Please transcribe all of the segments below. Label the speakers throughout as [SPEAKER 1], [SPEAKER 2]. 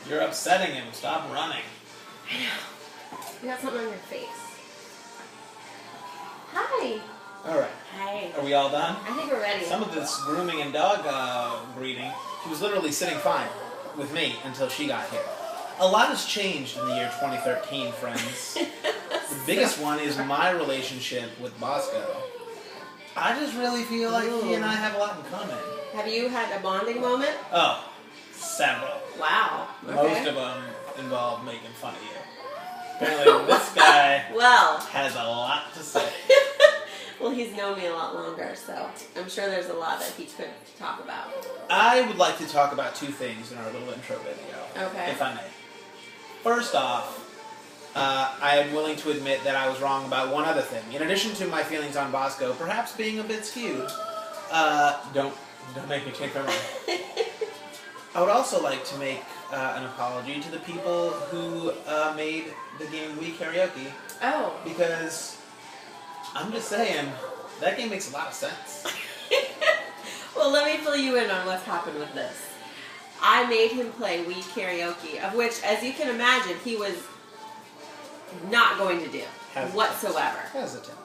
[SPEAKER 1] You're upsetting him. Stop running.
[SPEAKER 2] I know. You got something on your face. Hi.
[SPEAKER 1] Alright.
[SPEAKER 2] Hi.
[SPEAKER 1] Are we all done?
[SPEAKER 2] I think we're ready.
[SPEAKER 1] Some of this grooming and dog breeding, she was literally sitting fine with me until she got here. A lot has changed in the year 2013, friends. The biggest one is my relationship with Bosco. I just really feel like he and I have a lot in common.
[SPEAKER 2] Have you had a bonding moment?
[SPEAKER 1] Oh, several.
[SPEAKER 2] Wow. Okay.
[SPEAKER 1] Most of them involve making fun of you. Apparently this guy has a lot to say.
[SPEAKER 2] Well, he's known me a lot longer, so I'm sure there's a lot that he could talk about.
[SPEAKER 1] I would like to talk about two things in our little intro video,
[SPEAKER 2] okay.
[SPEAKER 1] if I may. First off, I am willing to admit that I was wrong about one other thing. In addition to my feelings on Bosco perhaps being a bit skewed, don't make me change my mind. I would also like to make an apology to the people who made the game Wii Karaoke.
[SPEAKER 2] Oh.
[SPEAKER 1] Because I'm just saying, that game makes a lot of sense.
[SPEAKER 2] Well, let me fill you in on what's happened with this. I made him play Wii Karaoke, of which, as you can imagine, he was not going to do whatsoever.
[SPEAKER 1] Hesitant.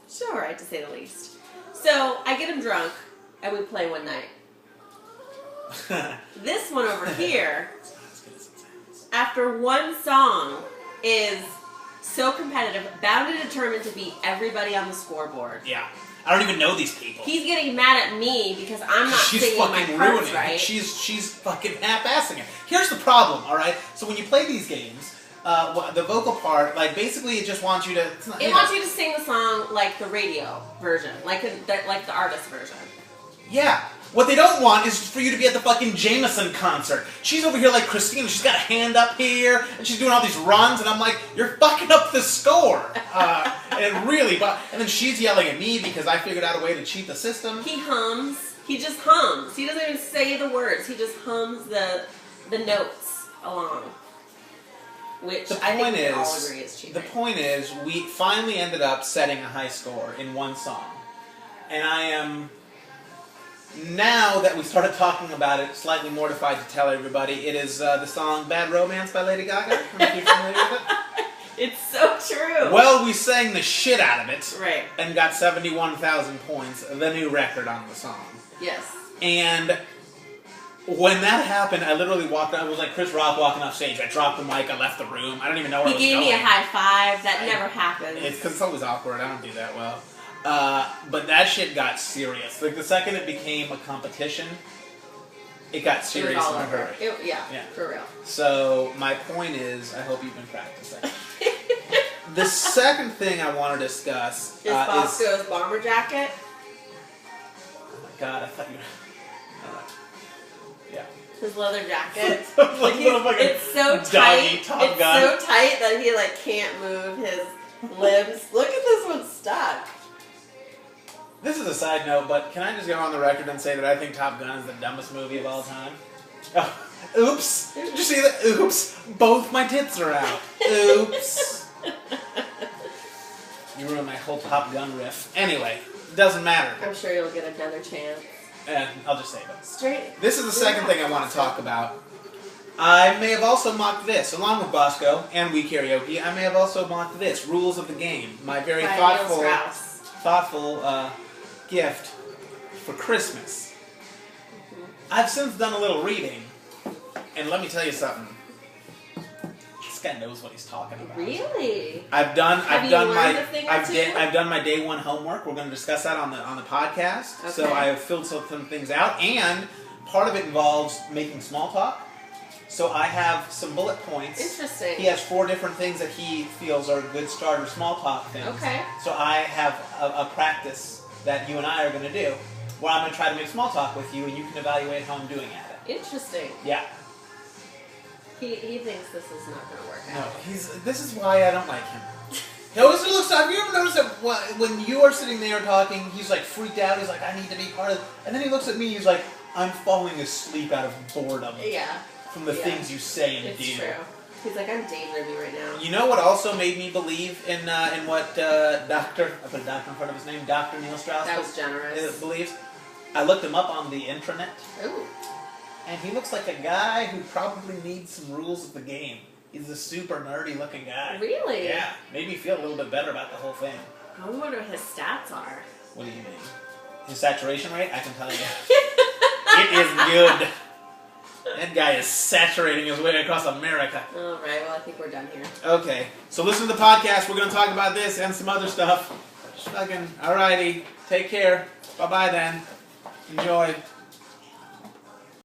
[SPEAKER 2] It's all right, to say the least. So, I get him drunk, and we play one night. This one over here, after one song, is so competitive, bound and determined to beat everybody on the scoreboard.
[SPEAKER 1] Yeah. I don't even know these people.
[SPEAKER 2] He's getting mad at me because I'm not singing my parts right.
[SPEAKER 1] She's fucking half-assing it. Here's the problem, alright? So when you play these games, the vocal part, like, basically it just wants you to...
[SPEAKER 2] It wants you to sing the song like the radio version, like the artist version.
[SPEAKER 1] Yeah. What they don't want is for you to be at the fucking Jameson concert. She's over here like Christina. She's got a hand up here, and she's doing all these runs, and I'm like, you're fucking up the score. And really, and then she's yelling at me because I figured out a way to cheat the system.
[SPEAKER 2] He hums. He just hums. He doesn't even say the words. He just hums the notes along. Which I think we all agree is cheating.
[SPEAKER 1] The point is, we finally ended up setting a high score in one song. And I am... Now that we started talking about it, slightly mortified to tell everybody, it is the song Bad Romance by Lady Gaga. I don't know if you're familiar with it.
[SPEAKER 2] It's so true.
[SPEAKER 1] Well, we sang the shit out of it.
[SPEAKER 2] Right.
[SPEAKER 1] And got 71,000 points, the new record on the song.
[SPEAKER 2] Yes.
[SPEAKER 1] And when that happened, I literally walked out. It was like Chris Rock walking off stage. I dropped the mic, I left the room. I don't even know where I was going.
[SPEAKER 2] He gave me a high five. That never happens.
[SPEAKER 1] It's because it's always awkward. I don't do that well. But that shit got serious. Like, the second it became a competition, it got serious in a hurry.
[SPEAKER 2] Yeah, for real.
[SPEAKER 1] So, my point is, I hope you've been practicing. The second thing I want to discuss
[SPEAKER 2] is Bosco's bomber jacket.
[SPEAKER 1] Oh my god, I thought you were... Yeah.
[SPEAKER 2] His leather jacket.
[SPEAKER 1] Like
[SPEAKER 2] it's so tight. It's so tight that he like can't move his limbs. Look at this one stuck.
[SPEAKER 1] This is a side note, but can I just go on the record and say that I think Top Gun is the dumbest movie of all time? Oh, oops! Did you see that? Oops! Both my tits are out. Oops! You ruined my whole Top Gun riff. Anyway, doesn't matter.
[SPEAKER 2] I'm sure you'll get another chance.
[SPEAKER 1] And I'll just save it.
[SPEAKER 2] Straight.
[SPEAKER 1] This is the second thing I want to talk about. I may have also mocked this, along with Bosco and Wii Karaoke. I may have also mocked this, Rules of the Game. My very thoughtful gift for Christmas. I've since done a little reading, and let me tell you something. This guy knows what he's talking about.
[SPEAKER 2] Really?
[SPEAKER 1] I've done my day one homework. We're going to discuss that on the podcast. Okay. So I have filled some things out, and part of it involves making small talk. So I have some bullet points.
[SPEAKER 2] Interesting.
[SPEAKER 1] He has 4 different things that he feels are good starter small talk things.
[SPEAKER 2] Okay.
[SPEAKER 1] So I have a practice that you and I are going to do, where I'm going to try to make small talk with you, and you can evaluate how I'm doing at it.
[SPEAKER 2] Interesting.
[SPEAKER 1] Yeah.
[SPEAKER 2] He thinks this is not going to work out.
[SPEAKER 1] No, this is why I don't like him. He always looks. Have you ever noticed that when you are sitting there talking, he's like freaked out. He's like, I need to be part of it. And then he looks at me. He's like, I'm falling asleep out of boredom.
[SPEAKER 2] Yeah.
[SPEAKER 1] From the things you say and do.
[SPEAKER 2] It's true. He's like, I'm daydreaming right now.
[SPEAKER 1] You know what also made me believe in what Dr. I put a doctor in front of his name, Dr. Neil Strauss.
[SPEAKER 2] That was generous.
[SPEAKER 1] Believes. I looked him up on the intranet.
[SPEAKER 2] Ooh.
[SPEAKER 1] And he looks like a guy who probably needs some rules of the game. He's a super nerdy looking guy.
[SPEAKER 2] Really?
[SPEAKER 1] Yeah. Made me feel a little bit better about the whole thing.
[SPEAKER 2] I wonder what his stats are.
[SPEAKER 1] What do you mean? His saturation rate? I can tell you. It is good. That guy is saturating his way across America.
[SPEAKER 2] Alright, well I think we're done here.
[SPEAKER 1] Okay. So listen to the podcast. We're going to talk about this and some other stuff. Just fucking, alrighty. Take care. Bye-bye then. Enjoy.